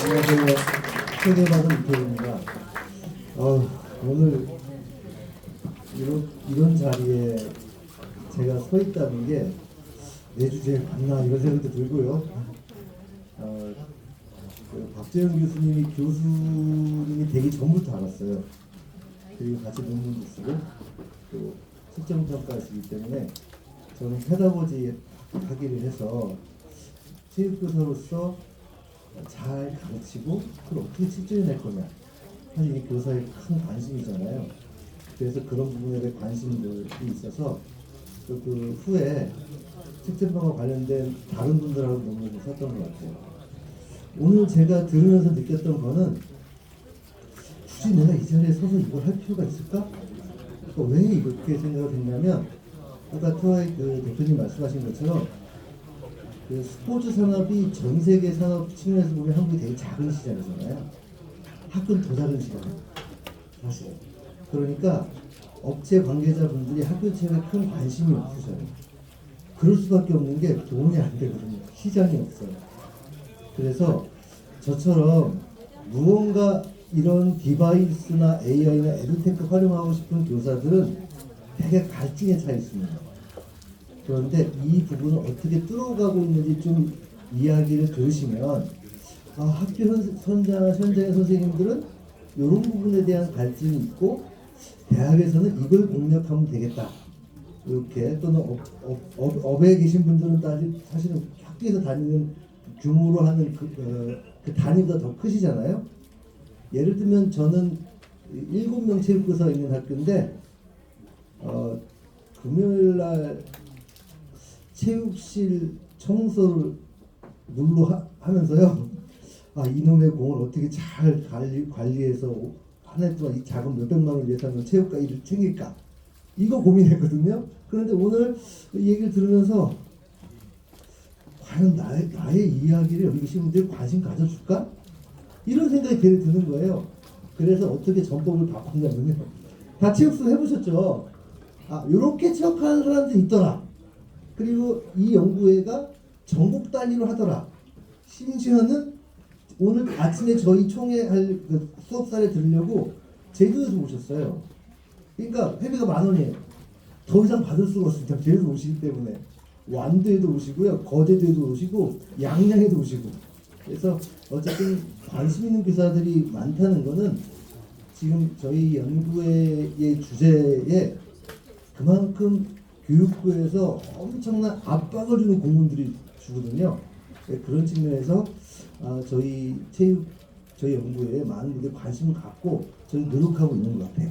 안녕하세요. 초대받은 이태입니다. 오늘 이런 자리에 제가 서 있다는 게 내 주제에 맞나 이런 생각도 들고요. 박재영 교수님이 교수님이 되기 전부터 알았어요. 그리고 같이 논문도 쓰고 또 실정평가하시기 때문에 저는 페다고지 하기를 해서 체육교사로서 잘 가르치고 그걸 어떻게 실천해낼 거냐, 사실 이 교사의 큰 관심이잖아요. 그래서 그런 부분에 대해 관심들이 있어서 또 그 후에 실전방과 관련된 다른 분들하고 논문을 썼던 것 같아요. 오늘 제가 들으면서 느꼈던 거는 굳이 내가 이 자리에 서서 이걸 할 필요가 있을까? 그러니까 왜 이렇게 생각을 했냐면, 아까 토아이 그 대표님 말씀하신 것처럼 그 스포츠 산업이 전 세계 산업 측면에서 보면 한국이 되게 작은 시장이잖아요. 학교는 더 작은 시장이에요, 사실. 그러니까 업체 관계자분들이 학교 체육에 큰 관심이 없으셔요. 그럴 수밖에 없는 게 돈이 안 되거든요. 시장이 없어요. 그래서 저처럼 무언가 이런 디바이스나 AI나 에듀테크 활용하고 싶은 교사들은 되게 갈증에 차 있습니다. 그런데 이 부분을 어떻게 뚫어가고 있는지 좀 이야기를 들으시면, 학교 현장의 선생님들은 이런 부분에 대한 갈증이 있고 대학에서는 이걸 공략하면 되겠다, 이렇게. 또는 업에 계신 분들은 사실은 학교에서 다니는 규모로 하는 그 단위보다 더 크시잖아요. 예를 들면 저는 7명 체육교사가 있는 학교인데 금요일날 체육실 청소를 하면서요, 이놈의 공을 어떻게 잘 관리해서 한 해 동안 이 작은 몇백만 원을 예산으로 체육과 일을 챙길까, 이거 고민했거든요. 그런데 오늘 얘기를 들으면서 과연 나의 이야기를 여기 계신 분들이 관심 가져줄까? 이런 생각이 드는 거예요. 그래서 어떻게 전법을 바꿨냐면요, 다 체육수 해보셨죠? 요렇게 체육하는 사람들이 있더라. 그리고 이 연구회가 전국 단위로 하더라. 심지어는 오늘 아침에 저희 총회 할 그 수업사를 들으려고 제주도에서 오셨어요. 그러니까 회비가 10,000원이에요. 더 이상 받을 수가 없습니다. 제주도 오시기 때문에. 완도에도 오시고요, 거제도에도 오시고, 양양에도 오시고. 그래서 어쨌든 관심 있는 교사들이 많다는 거는 지금 저희 연구회의 주제에 그만큼 교육부에서 엄청난 압박을 주는 공문들이 주거든요. 그런 측면에서 저희 연구회에 많은 분들이 관심을 갖고 저희 노력하고 있는 것 같아요.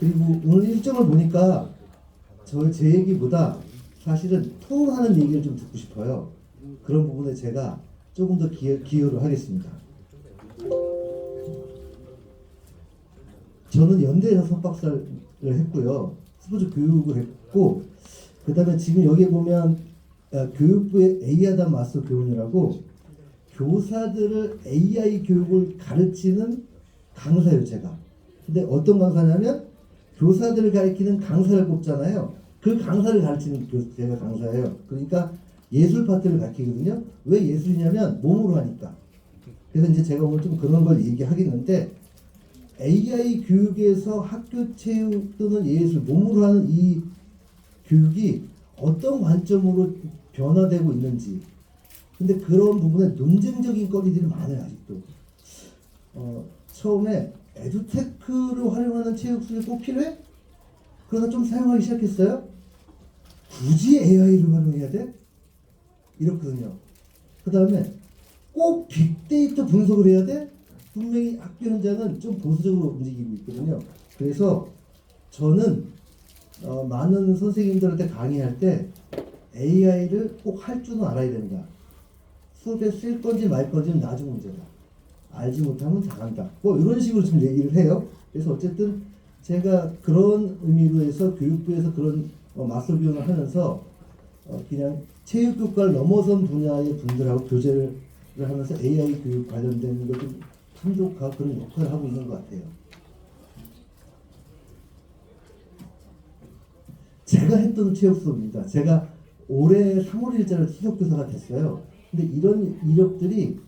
그리고 오늘 일정을 보니까 제 얘기보다 사실은 토론하는 얘기를 좀 듣고 싶어요. 그런 부분에 제가 조금 더 기여를 하겠습니다. 저는 연대에서 석박사를 했고요, 스포츠 교육을 했고, 그 다음에 지금 여기 보면 교육부의 AI하다 마스터 교훈이라고 교사들을 AI 교육을 가르치는 강사예요, 제가. 근데 어떤 강사냐면 교사들을 가르치는 강사를 뽑잖아요. 그 강사를 가르치는 제가 강사예요. 그러니까 예술 파트를 가르치거든요. 왜 예술이냐면 몸으로 하니까. 그래서 이제 제가 오늘 좀 그런 걸 얘기하겠는데, AI 교육에서 학교 체육 또는 예술, 몸으로 하는 이 교육이 어떤 관점으로 변화되고 있는지. 근데 그런 부분에 논쟁적인 거리들이 많아요, 아직도. 처음에 에듀테크를 활용하는 체육술이 꼭 필요해? 그러다 좀 사용하기 시작했어요. 굳이 AI를 활용해야 돼? 이렇거든요. 그 다음에 꼭 빅데이터 분석을 해야 돼? 분명히 학교 현장은 좀 보수적으로 움직이고 있거든요. 그래서 저는 많은 선생님들한테 강의할 때 AI를 꼭 할 줄은 알아야 된다. 수업에 쓸 건지 말 건지는 나중 문제다. 알지 못하면 당한다. 뭐 이런 식으로 좀 얘기를 해요. 그래서 어쨌든 제가 그런 의미로 해서 교육부에서 그런 마스터 교육을 하면서 그냥 체육교과를 넘어선 분야의 분들하고 교제를 하면서 AI 교육 관련된 걸 좀 참조하고 그런 역할을 하고 있는 것 같아요. 제가 했던 체육 수업입니다. 제가 올해 3월 1일자로 수석교사가 됐어요. 근데 이런 이력들이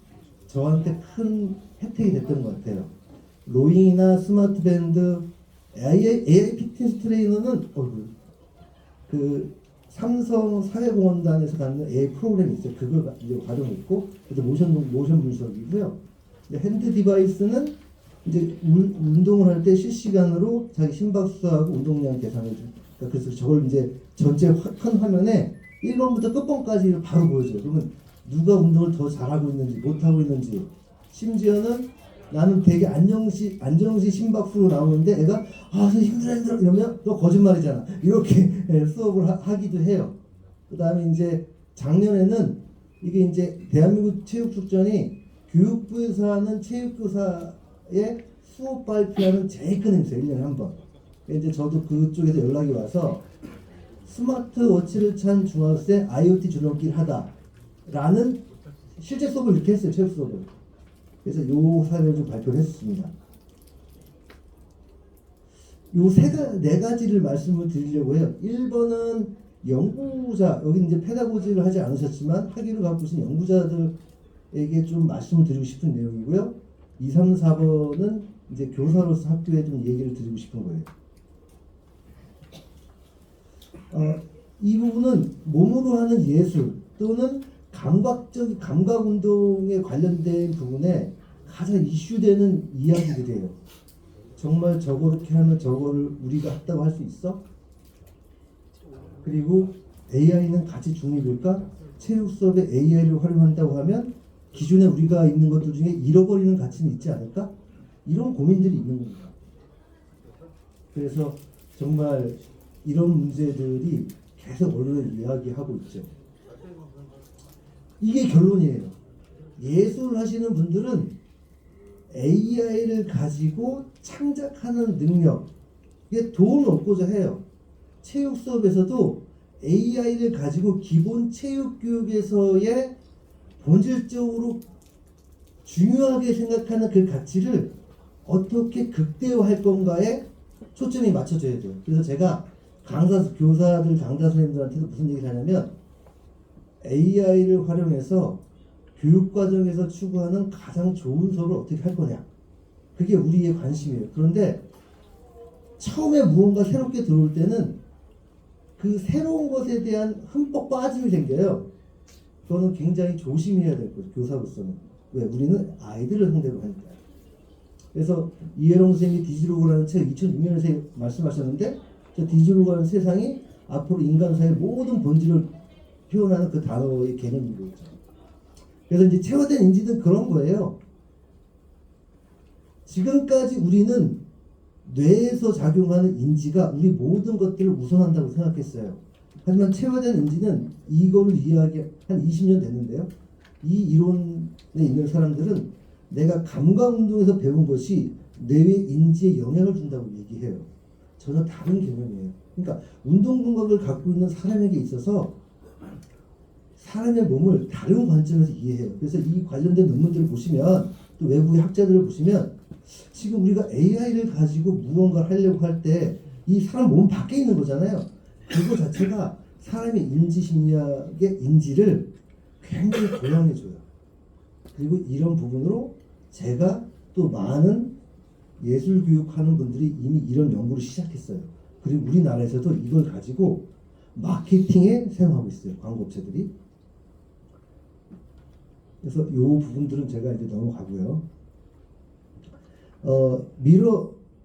저한테 큰 혜택이 됐던 것 같아요. 로잉이나 스마트밴드, AI 피트니스 트레이너는 그 삼성 사회공헌단에서 갖는 AI 프로그램이 있어요. 그걸 이제 활용했고, 그래서 모션 분석이고요. 근데 핸드 디바이스는 이제 운동을 할 때 실시간으로 자기 심박수하고 운동량 계산을 좀. 그러니까 그래서 저걸 이제 전체 큰 화면에 1번부터 끝번까지 바로 보여줘요. 그러면 누가 운동을 더 잘하고 있는지 못하고 있는지, 심지어는 나는 되게 안정시 심박수로 나오는데 애가 힘들어 이러면 너 거짓말이잖아 이렇게 수업을 하기도 해요. 그 다음에 이제 작년에는 이게 이제 대한민국 체육축전이 교육부에서 하는 체육교사의 수업 발표하는 제일 큰 행사예요. 1년에 한 번. 이제 저도 그쪽에서 연락이 와서 스마트워치를 찬 중학생 IoT 줄넘기를 하다라는 실제 수업을 이렇게 했어요. 체육 수업을. 그래서 요 사례를 좀 발표를 했습니다. 요 네 가지를 말씀을 드리려고 해요. 1번은 연구자, 여기 이제 페다고지를 하지 않으셨지만 학위를 갖고 계신 연구자들에게 좀 말씀을 드리고 싶은 내용이고요. 2, 3, 4번은 이제 교사로서 학교에 좀 얘기를 드리고 싶은 거예요. 이 부분은 몸으로 하는 예술 또는 감각 운동에 관련된 부분에 가장 이슈되는 이야기들이에요. 정말 저렇게 하면 저거를 우리가 했다고 할 수 있어? 그리고 AI는 가치 중립일까? 체육 수업에 AI를 활용한다고 하면 기존에 우리가 있는 것들 중에 잃어버리는 가치는 있지 않을까? 이런 고민들이 있는 겁니다. 그래서 정말 이런 문제들이 계속 언론에 이야기하고 있죠. 이게 결론이에요. 예술 하시는 분들은 AI를 가지고 창작하는 능력에 도움을 얻고자 해요. 체육 수업에서도 AI를 가지고 기본 체육 교육에서의 본질적으로 중요하게 생각하는 그 가치를 어떻게 극대화할 건가에 초점이 맞춰져야 돼요. 그래서 제가 교사들, 강사 선생님들한테도 무슨 얘기를 하냐면 AI를 활용해서 교육과정에서 추구하는 가장 좋은 수업을 어떻게 할 거냐. 그게 우리의 관심이에요. 그런데 처음에 무언가 새롭게 들어올 때는 그 새로운 것에 대한 흠뻑 빠짐이 생겨요. 그거는 굉장히 조심해야 될 거죠. 교사로서는. 왜? 우리는 아이들을 상대로 하니까. 그래서 이해롱 선생님이 디지로그라는 책 2006년에 말씀하셨는데 저 디지로그라는 세상이 앞으로 인간사의 모든 본질을 표현하는 그 단어의 개념이고 있죠. 그래서 이제 체화된 인지는 그런 거예요. 지금까지 우리는 뇌에서 작용하는 인지가 우리 모든 것들을 우선한다고 생각했어요. 하지만 체화된 인지는 이거를 이해하기 한 20년 됐는데요. 이 이론에 있는 사람들은 내가 감각운동에서 배운 것이 뇌의 인지에 영향을 준다고 얘기해요. 전혀 다른 개념이에요. 그러니까 운동감각을 갖고 있는 사람에게 있어서 사람의 몸을 다른 관점에서 이해해요. 그래서 이 관련된 논문들을 보시면 또 외국의 학자들을 보시면 지금 우리가 AI를 가지고 무언가를 하려고 할 때 이 사람 몸 밖에 있는 거잖아요. 그거 자체가 사람의 인지 심리학의 인지를 굉장히 고양해줘요. 그리고 이런 부분으로 제가 또 많은 예술 교육하는 분들이 이미 이런 연구를 시작했어요. 그리고 우리나라에서도 이걸 가지고 마케팅에 사용하고 있어요. 광고업체들이. 그래서 이 부분들은 제가 이제 넘어가고요.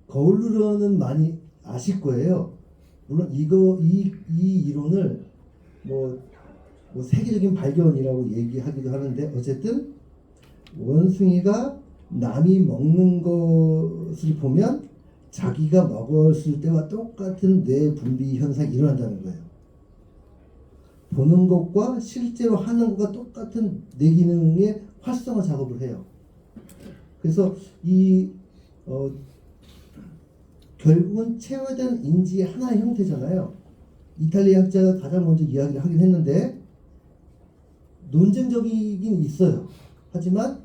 거울루런은 많이 아실 거예요. 물론 이 이론을 뭐 세계적인 발견이라고 얘기하기도 하는데 어쨌든 원숭이가 남이 먹는 것을 보면 자기가 먹었을 때와 똑같은 뇌 분비 현상이 일어난다는 거예요. 보는 것과 실제로 하는 것과 똑같은 뇌 기능의 활성화 작업을 해요. 그래서 결국은 체화된 인지의 하나의 형태잖아요. 이탈리아 학자가 가장 먼저 이야기를 하긴 했는데 논쟁적이긴 있어요. 하지만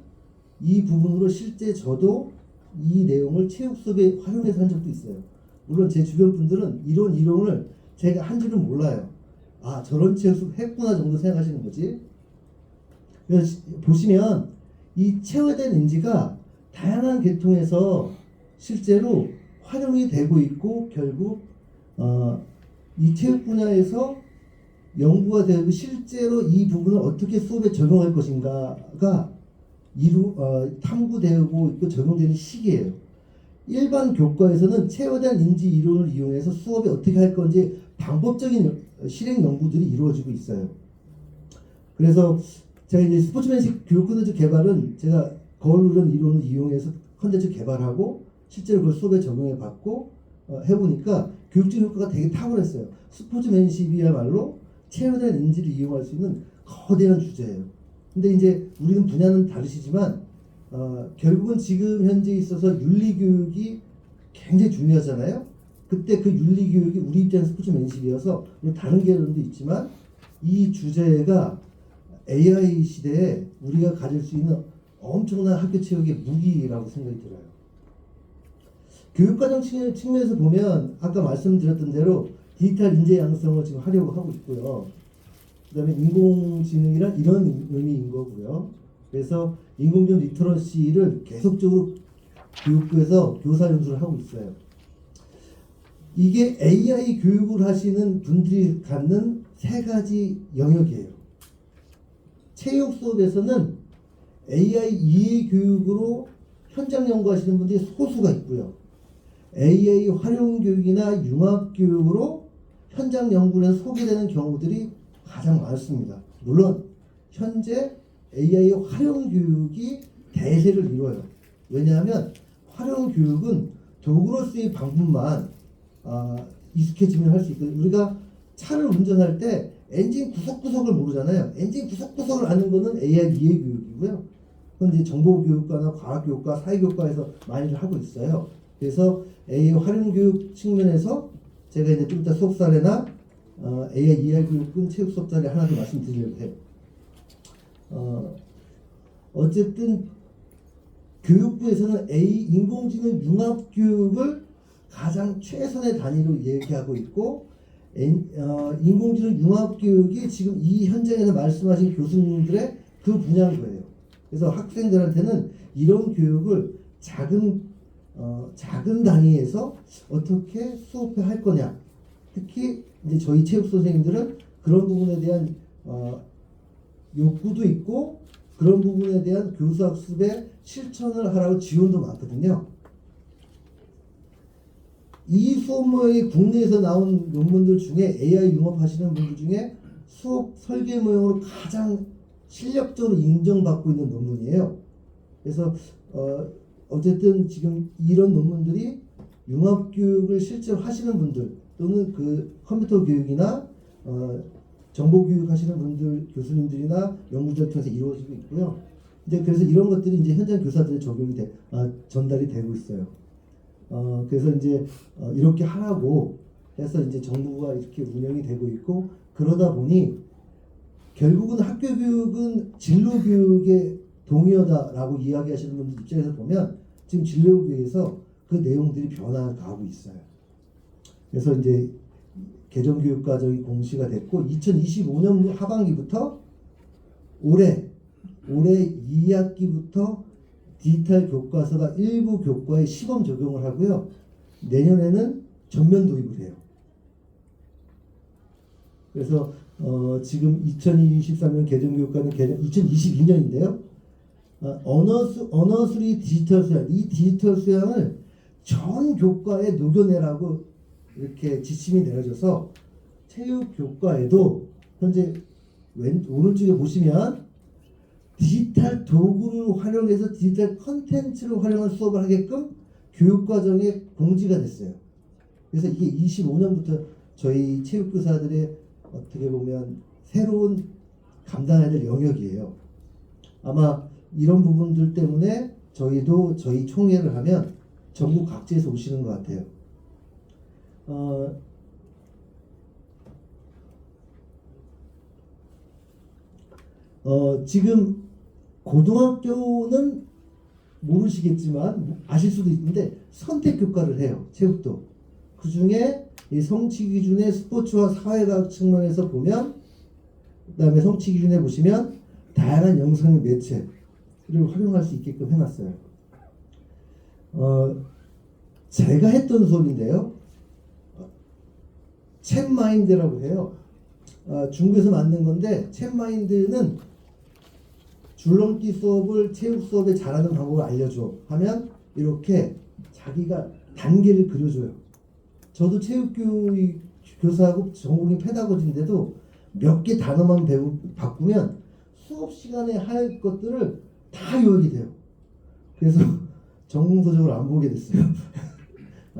이 부분으로 실제 저도 이 내용을 체육 수업에 활용해서 한 적도 있어요. 물론 제 주변 분들은 이런 이론을 제가 한 줄은 몰라요. 아, 저런 체육 수업 했구나 정도 생각하시는 거지. 그래서 보시면 이 체화된 인지가 다양한 계통에서 실제로 활용이 되고 있고 결국 이 체육 분야에서 연구가 되고 실제로 이 부분을 어떻게 수업에 적용할 것인가가 탐구되고 있고 적용되는 시기예요. 일반 교과에서는 체화된 인지 이론을 이용해서 수업에 어떻게 할 건지 방법적인 실행 연구들이 이루어지고 있어요. 그래서 제가 이제 스포츠맨식 교육 콘텐츠 개발은 제가 거울은 이론을 이용해서 콘텐츠 개발하고 실제로 그걸 수업에 적용해 봤고 해보니까 교육적 효과가 되게 탁월했어요. 스포츠맨십이야말로 체화된 인지를 이용할 수 있는 거대한 주제예요. 근데 이제 우리는 분야는 다르시지만 결국은 지금 현재 있어서 윤리교육이 굉장히 중요하잖아요. 그때 그 윤리교육이 우리 입장에서 스포츠맨십이어서 물론 다른 개론도 있지만 이 주제가 AI 시대에 우리가 가질 수 있는 엄청난 학교 체육의 무기라고 생각이 들어요. 교육과정 측면에서 보면 아까 말씀드렸던 대로 디지털 인재 양성을 지금 하려고 하고 있고요. 그 다음에 인공지능이란 이런 의미인 거고요. 그래서 인공지능 리터러시를 계속적으로 교육부에서 교사 연수를 하고 있어요. 이게 AI 교육을 하시는 분들이 갖는 세 가지 영역이에요. 체육 수업에서는 AI 이해 교육으로 현장 연구하시는 분들이 소수가 있고요. AI 활용 교육이나 융합 교육으로 현장 연구를 해서 소개되는 경우들이 가장 많습니다. 물론 현재 AI 활용 교육이 대세를 이뤄요. 왜냐하면 활용 교육은 도구로서의 방법만 익숙해지면 할 수 있거든요. 우리가 차를 운전할 때 엔진 구석구석을 모르잖아요. 엔진 구석구석을 아는 거는 AI 이해 교육이고요. 그건 이제 정보교육과나 과학교육과, 사회교육과에서 많이들 하고 있어요. 그래서 AI 활용 교육 측면에서 제가 이제 좀 이따 수업 사례나 AI 이해 교육은 체육 수업 사례 하나 더 말씀드리려고 해요. 어쨌든 교육부에서는 인공지능 융합 교육을 가장 최선의 단위로 얘기하고 있고 인공지능 융합 교육이 지금 이 현장에서 말씀하신 교수님들의 그 분야인 거예요. 그래서 학생들한테는 이런 교육을 작은 단위에서 어떻게 수업을 할 거냐. 특히 이제 저희 체육 선생님들은 그런 부분에 대한 욕구도 있고 그런 부분에 대한 교수학습의 실천을 하라고 지원도 많거든요. 이 수업 모형이 국내에서 나온 논문들 중에 AI 융합하시는 분들 중에 수업 설계 모형으로 가장 실력적으로 인정받고 있는 논문이에요. 그래서 어쨌든 지금 이런 논문들이 융합교육을 실제로 하시는 분들 또는 그 컴퓨터 교육이나 정보 교육 하시는 분들 교수님들이나 연구자를 통해서 이루어지고 있고요. 이제 그래서 이런 것들이 이제 현장 교사들의 적용이 전달이 되고 있어요. 그래서 이제 이렇게 하라고 해서 이제 정부가 이렇게 운영이 되고 있고 그러다 보니 결국은 학교 교육은 진로 교육의 동의어다라고 이야기하시는 분들 입장에서 보면 지금 진로 교육에서 그 내용들이 변화가고 있어요. 그래서 이제 개정교육 과정이 공시가 됐고 2025년 하반기부터 올해 2학기부터 디지털 교과서가 일부 교과에 시범 적용을 하고요. 내년에는 전면 도입을 해요. 그래서 지금 2023년 개정교육과는 2022년인데요. 언어수리 디지털 수양, 이 디지털 수양을 전 교과에 녹여내라고 이렇게 지침이 내려져서 체육 교과에도 현재 오른쪽에 보시면 디지털 도구를 활용해서 디지털 컨텐츠를 활용한 수업을 하게끔 교육과정에 공지가 됐어요. 그래서 이게 25년부터 저희 체육교사들의 어떻게 보면 새로운 감당해야 될 영역이에요. 아마 이런 부분들 때문에 저희도 저희 총회를 하면 전국 각지에서 오시는 것 같아요. 지금 고등학교는 모르시겠지만 아실 수도 있는데 선택교과를 해요. 체육도. 그 중에 이 성취기준의 스포츠와 사회과학 측면에서 보면 그 다음에 성취기준에 보시면 다양한 영상 매체 활용할 수 있게끔 해놨어요. 제가 했던 수업인데요. 챗마인드라고 해요. 중국에서 만든 건데 챗마인드는 줄넘기 수업을 체육 수업에 잘하는 방법을 알려줘 하면 이렇게 자기가 단계를 그려줘요. 저도 체육교육 교사하고 전공이 페다고지인데도 몇 개 단어만 바꾸면 수업 시간에 할 것들을 다 요약이 돼요. 그래서 전공서적으로 안 보게 됐어요.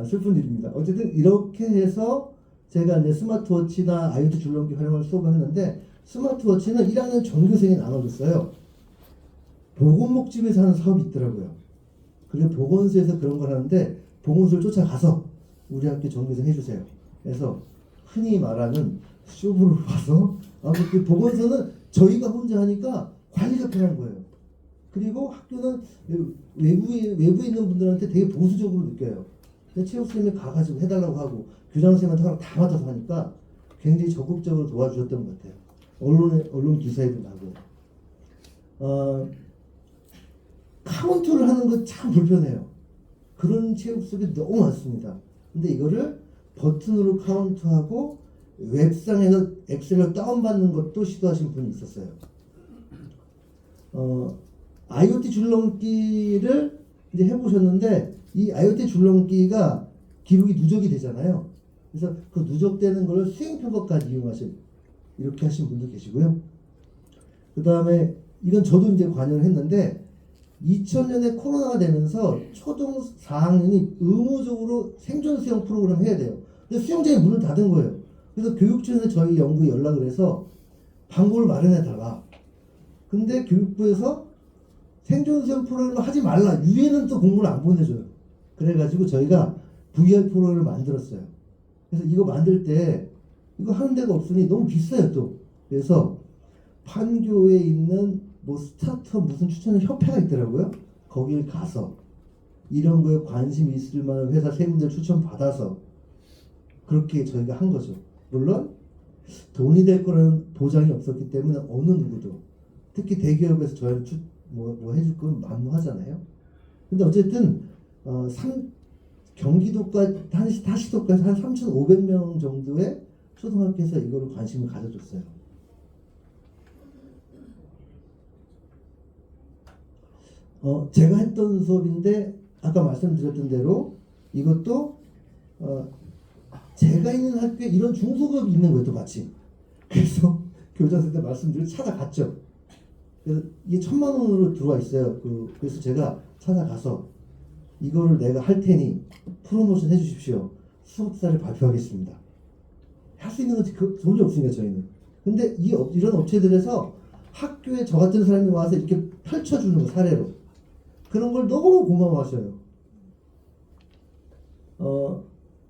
슬픈 일입니다. 어쨌든 이렇게 해서 제가 이제 스마트워치나 IoT 줄넘기 활용을 수업을 했는데 스마트워치는 1학년 전교생이 나눠줬어요. 보건복지부에서 하는 사업이 있더라고요. 그리고 보건소에서 그런 걸 하는데 보건소를 쫓아가서 우리 학교 전교생 해주세요. 그래서 흔히 말하는 쇼부를 봐서 그 보건소는 저희가 혼자 하니까 관리가 편한 거예요. 그리고 학교는 외부에 있는 분들한테 되게 보수적으로 느껴요. 체육 선생님이 가가지고 해달라고 하고 교장 선생님한테 다 맡아서 하니까 굉장히 적극적으로 도와주셨던 것 같아요. 언론 기사에도 나고. 카운트를 하는 거 참 불편해요. 그런 체육 수업이 너무 많습니다. 근데 이거를 버튼으로 카운트하고 웹상에서 엑셀을 다운받는 것도 시도하신 분이 있었어요. IoT 줄넘기를 이제 해보셨는데 이 IoT 줄넘기가 기록이 누적이 되잖아요. 그래서 그 누적되는 걸 수행평가까지 이용하신 이렇게 하신 분도 계시고요. 그 다음에 이건 저도 이제 관여를 했는데 2000년에 코로나가 되면서 초등 4학년이 의무적으로 생존 수영 프로그램 해야 돼요. 근데 수영장이 문을 닫은 거예요. 그래서 교육청에서 저희 연구에 연락을 해서 방법을 마련해 달라. 근데 교육부에서 생존 수영 프로그램을 하지 말라. 유엔은 또 공문을 안 보내줘요. 그래가지고 저희가 VR 프로그램을 만들었어요. 그래서 이거 만들 때 이거 하는 데가 없으니 너무 비싸요 또. 그래서 판교에 있는 뭐 스타트업 무슨 추천 협회가 있더라고요. 거길 가서 이런 거에 관심이 있을 만한 회사 세 군데 추천 받아서 그렇게 저희가 한 거죠. 물론 돈이 될 거라는 보장이 없었기 때문에 어느 누구도 특히 대기업에서 저희를 뭐 해줄 건 만무하잖아요. 근데 어쨌든 경기도까지 다시도까지 한 3,500명 정도의 초등학교에서 이거를 관심을 가져줬어요. 제가 했던 수업인데 아까 말씀드렸던 대로 이것도 제가 있는 학교에 이런 중소기업이 있는 거예요 또 마침. 그래서 교장선생님한테 말씀드리고 찾아갔죠. 그래서 이게 1,000만 원으로 들어와 있어요. 그래서 제가 찾아가서 이거를 내가 할 테니 프로모션 해주십시오. 수업사를 발표하겠습니다. 할 수 있는 건 돈이 없으니까 저희는. 근데 이런 업체들에서 학교에 저 같은 사람이 와서 이렇게 펼쳐주는 거 사례로 그런 걸 너무 고마워하셔요.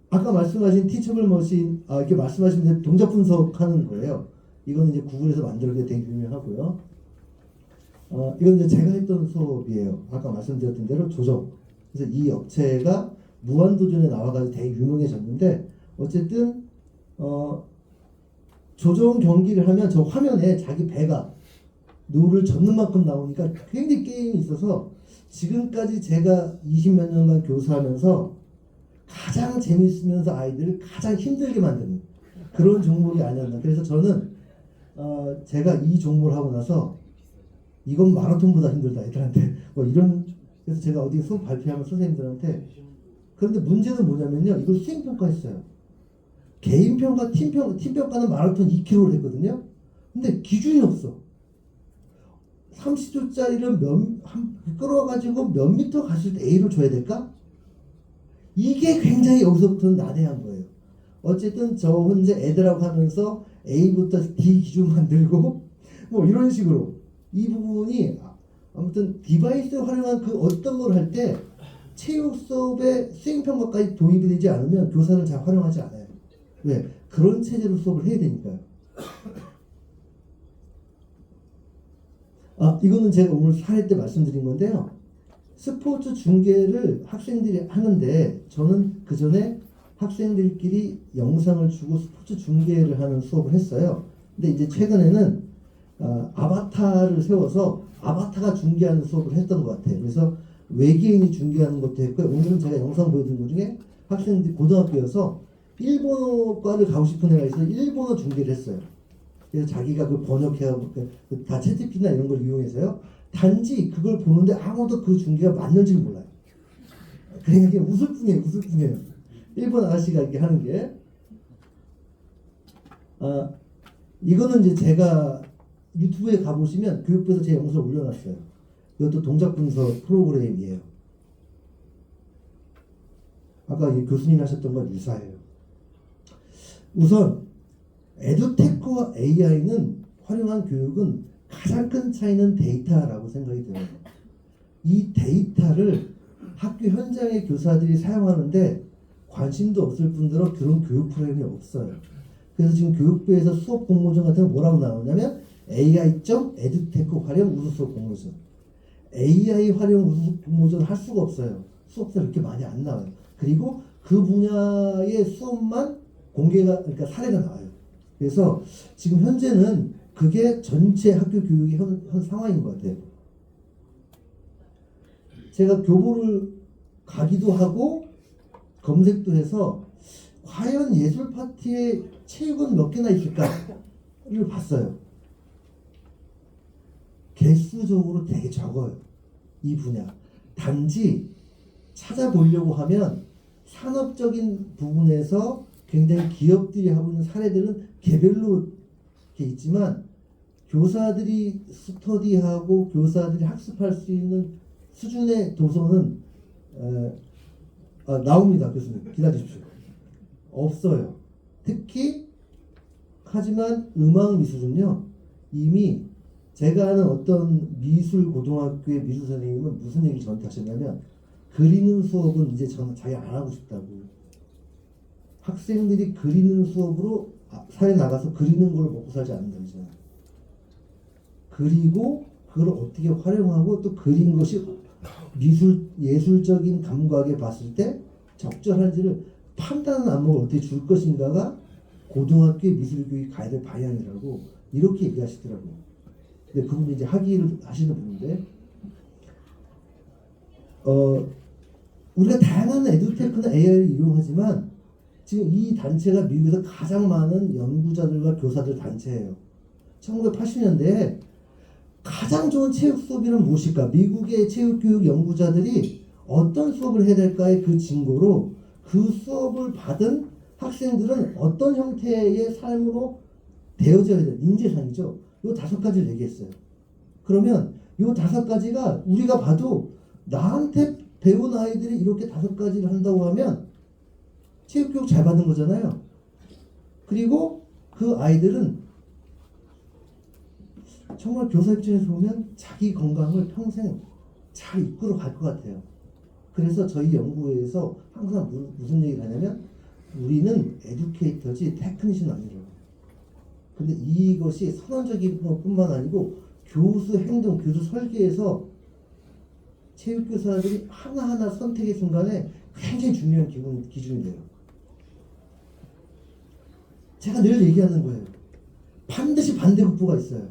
아까 말씀하신 티처블 머신 이렇게 말씀하신 동작 분석하는 거예요. 이건 이제 구글에서 만들었기 때문에 되게 유명하고요. 이건 이제 제가 했던 수업이에요. 아까 말씀드렸던 대로 조정. 그래서 이 업체가 무한도전에 나와가지고 되게 유명해졌는데 어쨌든 조정 경기를 하면 저 화면에 자기 배가 노를 젓는 만큼 나오니까 굉장히 게임이 있어서 지금까지 제가 20몇 년간 교사하면서 가장 재밌으면서 아이들을 가장 힘들게 만드는 그런 종목이 아니었나. 그래서 저는 제가 이 종목을 하고 나서 이건 마라톤보다 힘들다 애들한테 뭐 이런. 그래서 제가 어디 수업 발표하면 선생님들한테 그런데 문제는 뭐냐면요 이걸 수행평가했어요. 개인평가 팀평가는 마라톤 2km를 했거든요. 근데 기준이 없어. 30초짜리를 끌어가지고 몇 미터 갔을 때 A를 줘야 될까? 이게 굉장히 여기서부터는 난해한 거예요. 어쨌든 저 혼자 애들하고 하면서 A부터 D 기준 만들고 뭐 이런 식으로 이 부분이 아무튼 디바이스를 활용한 그 어떤 걸 할 때 체육 수업에 수행평가까지 도입이 되지 않으면 교사를 잘 활용하지 않아요. 왜? 그런 체제로 수업을 해야 되니까요. 이거는 제가 오늘 사회 때 말씀드린 건데요. 스포츠 중계를 학생들이 하는데 저는 그 전에 학생들끼리 영상을 주고 스포츠 중계를 하는 수업을 했어요. 근데 이제 최근에는 아바타를 세워서 아바타가 중계하는 수업을 했던 것 같아요. 그래서 외계인이 중계하는 것도 했고요. 오늘은 제가 영상 보여드린 것 중에 학생들이 고등학교여서 일본어과를 가고 싶은 애가 있어서 일본어 중계를 했어요. 그래서 자기가 그 번역해하고 다 채팅피나 이런 걸 이용해서요. 단지 그걸 보는데 아무도 그 중계가 맞는지 몰라요. 그냥 웃을 뿐이에요. 웃을 뿐이에요. 일본 아저씨가 이렇게 하는 게. 이거는 이제 제가 유튜브에 가보시면 교육부에서 제 영상을 올려놨어요. 이것도 동작 분석 프로그램이에요. 아까 교수님 하셨던 건 유사해요. 우선 에듀테크와 AI는 활용한 교육은 가장 큰 차이는 데이터라고 생각이 들어요. 이 데이터를 학교 현장의 교사들이 사용하는데 관심도 없을 뿐더러 그런 교육 프로그램이 없어요. 그래서 지금 교육부에서 수업 공모전 같은 거 뭐라고 나오냐면 AI.에듀테크 활용 우수 수업 공모전. AI 활용 우수 공모전 할 수가 없어요. 수업들 그렇게 많이 안 나와요. 그리고 그 분야의 수업만 공개가, 그러니까 사례가 나와요. 그래서 지금 현재는 그게 전체 학교 교육의 현 상황인 것 같아요. 제가 교보를 가기도 하고 검색도 해서 과연 예술 파티에 체육은 몇 개나 있을까를 봤어요. 개수적으로 되게 적어요. 이 분야. 단지 찾아보려고 하면 산업적인 부분에서 굉장히 기업들이 하고 있는 사례들은 개별로 이렇게 있지만 교사들이 스터디하고 교사들이 학습할 수 있는 수준의 도서는 나옵니다. 교수님 기다리십시오. 없어요. 특히 하지만 음악 미술은요 이미 제가 아는 어떤 미술 고등학교의 미술 선생님은 무슨 얘기 저한테 하셨냐면 그리는 수업은 이제 저는 자기 안 하고 싶다고. 학생들이 그리는 수업으로 사회 나가서 그리는 걸 먹고 살지 않는다고 했잖아요. 그리고 그걸 어떻게 활용하고 또 그린 것이 예술적인 감각에 봤을 때 적절한지를 판단하는 안목을 어떻게 줄 것인가가 고등학교의 미술교육 가야 될 방향이라고 이렇게 얘기하시더라고요. 근데 그분이 이제 학위를 하시는 분인데 우리가 다양한 에듀테크나 AI를 이용하지만 지금 이 단체가 미국에서 가장 많은 연구자들과 교사들 단체예요. 1980년대에 가장 좋은 체육 수업이란 무엇일까? 미국의 체육교육 연구자들이 어떤 수업을 해야 될까의 그 증거로 그 수업을 받은 학생들은 어떤 형태의 삶으로 되어져야 돼. 인재상이죠. 이 5가지를 얘기했어요. 그러면 이 5가지가 우리가 봐도 나한테 배운 아이들이 이렇게 5가지를 한다고 하면 체육교육 잘 받는 거잖아요. 그리고 그 아이들은 정말 교사 입장에서 보면 자기 건강을 평생 잘 이끌어 갈 것 같아요. 그래서 저희 연구회에서 항상 무슨 얘기를 하냐면 우리는 에듀케이터지 테크니션 아니라고. 근데 이것이 선언적인 것뿐만 아니고 교수 행동, 교수 설계에서 체육교사들이 하나하나 선택의 순간에 굉장히 중요한 기준이 돼요. 제가 늘 얘기하는 거예요. 반드시 반대급부가 있어요.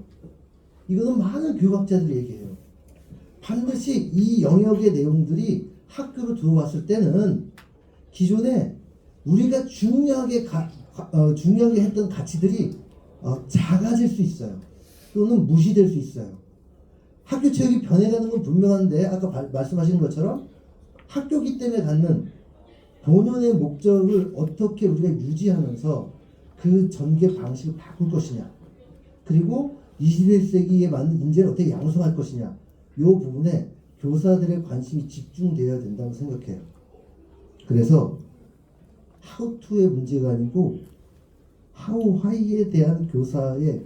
이거는 많은 교육학자들이 얘기해요. 반드시 이 영역의 내용들이 학교로 들어왔을 때는 기존에 우리가 중요하게 했던 가치들이 작아질 수 있어요. 또는 무시될 수 있어요. 학교 체육이 변해가는 건 분명한데 아까 말씀하신 것처럼 학교기 때문에 갖는 본연의 목적을 어떻게 우리가 유지하면서 그 전개 방식을 바꿀 것이냐, 그리고 21세기에 맞는 인재를 어떻게 양성할 것이냐, 이 부분에 교사들의 관심이 집중되어야 된다고 생각해요. 그래서 how to의 문제가 아니고 how why에 대한 교사의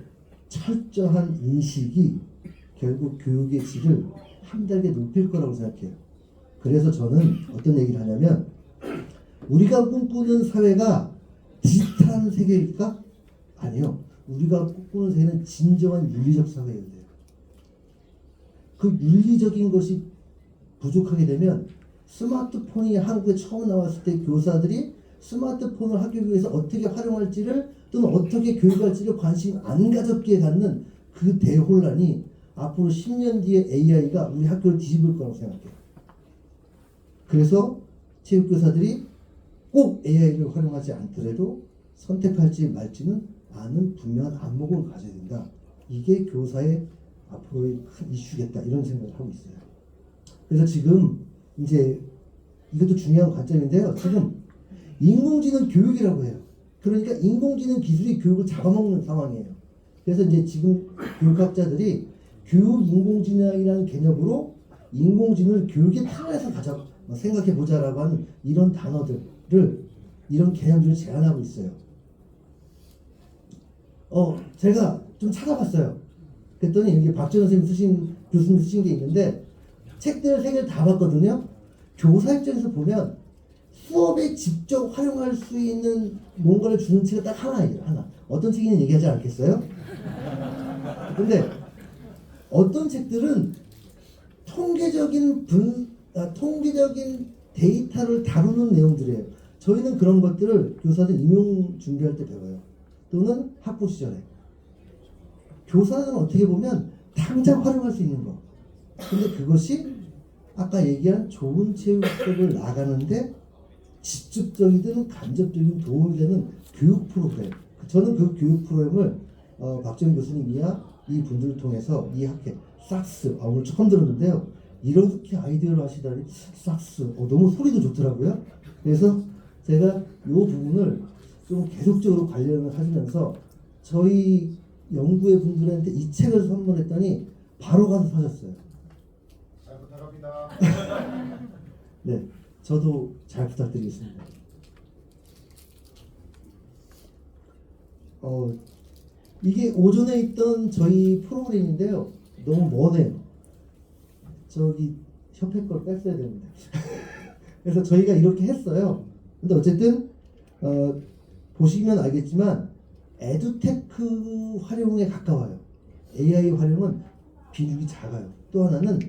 철저한 인식이 결국 교육의 질을 한 단계 높일 거라고 생각해요. 그래서 저는 어떤 얘기를 하냐면 우리가 꿈꾸는 사회가 디지털한 세계일까? 아니요. 우리가 꿈꾸는 세계는 진정한 윤리적 사회여야 돼요. 그 윤리적인 것이 부족하게 되면 스마트폰이 한국에 처음 나왔을 때 교사들이 스마트폰을 학교 교육에서 어떻게 활용할지를 또는 어떻게 교육할지를 관심 안 가졌기에 갖는 그 대혼란이 앞으로 10년 뒤에 AI가 우리 학교를 뒤집을 거라고 생각해요. 그래서 체육교사들이 꼭 AI를 활용하지 않더라도 선택할지 말지는 아는 분명한 안목을 가져야 된다. 이게 교사의 앞으로의 큰 이슈겠다, 이런 생각을 하고 있어요. 그래서 지금 이제 이것도 중요한 관점인데요. 지금 인공지능 교육이라고 해요. 그러니까 인공지능 기술이 교육을 잡아먹는 상황이에요. 그래서 이제 지금 교육학자들이 교육 인공지능이라는 개념으로 인공지능을 교육의 틀에서 생각해 보자라고 하는 이런 단어들을, 이런 개념들을 제안하고 있어요. 제가 좀 찾아봤어요. 그랬더니 이게 박지원 선생님 교수님 쓰신 게 있는데, 책들을 3개를 다 봤거든요. 교사 입장에서 보면 수업에 직접 활용할 수 있는 뭔가를 주는 책은 딱 하나예요. 하나. 어떤 책인지 얘기하지 않겠어요? 근데 어떤 책들은 통계적인 데이터를 다루는 내용들이에요. 저희는 그런 것들을 교사들 임용 준비할 때 배워요. 또는 학부 시절에. 교사는 어떻게 보면 당장 활용할 수 있는 거. 근데 그것이 아까 얘기한 좋은 체육 수업을 나가는데 직접적이든 간접적인 도움이 되는 교육 프로그램. 저는 그 교육 프로그램을 박지원 교수님이야 이 분들을 통해서 이 학회 삭스, 오늘 처음 들었는데요. 이렇게 아이디어를 하시다니 삭스, 너무 소리도 좋더라고요. 그래서 제가 이 부분을 좀 계속적으로 관련을 하시면서 저희 연구회 분들한테 이 책을 선물했더니 바로 가서 사셨어요. 잘 부탁합니다. 네, 저도 잘 부탁드리겠습니다. 이게 오전에 있던 저희 프로그램인데요. 너무 머네요. 저기 협회 걸 뺐어야 되는데. 그래서 저희가 이렇게 했어요. 근데 어쨌든 보시면 알겠지만 에듀테크 활용에 가까워요. AI 활용은 비중이 작아요. 또 하나는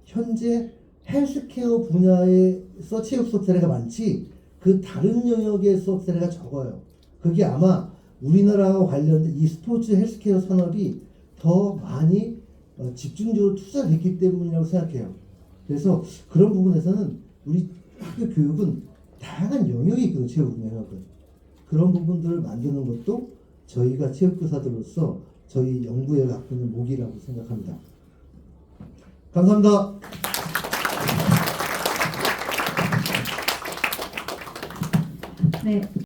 현재 헬스케어 분야에서 체육 수업 사례가 많지 그 다른 영역의 수업 사례가 적어요. 그게 아마 우리나라와 관련된 이 스포츠 헬스케어 산업이 더 많이 집중적으로 투자를 했기 때문이라고 생각해요. 그래서 그런 부분에서는 우리 학교 교육은 다양한 영역이 있거든요. 체육 영역은. 그런 부분들을 만드는 것도 저희가 체육교사들로서 저희 연구에 갖고 있는 목이라고 생각합니다. 감사합니다. 네.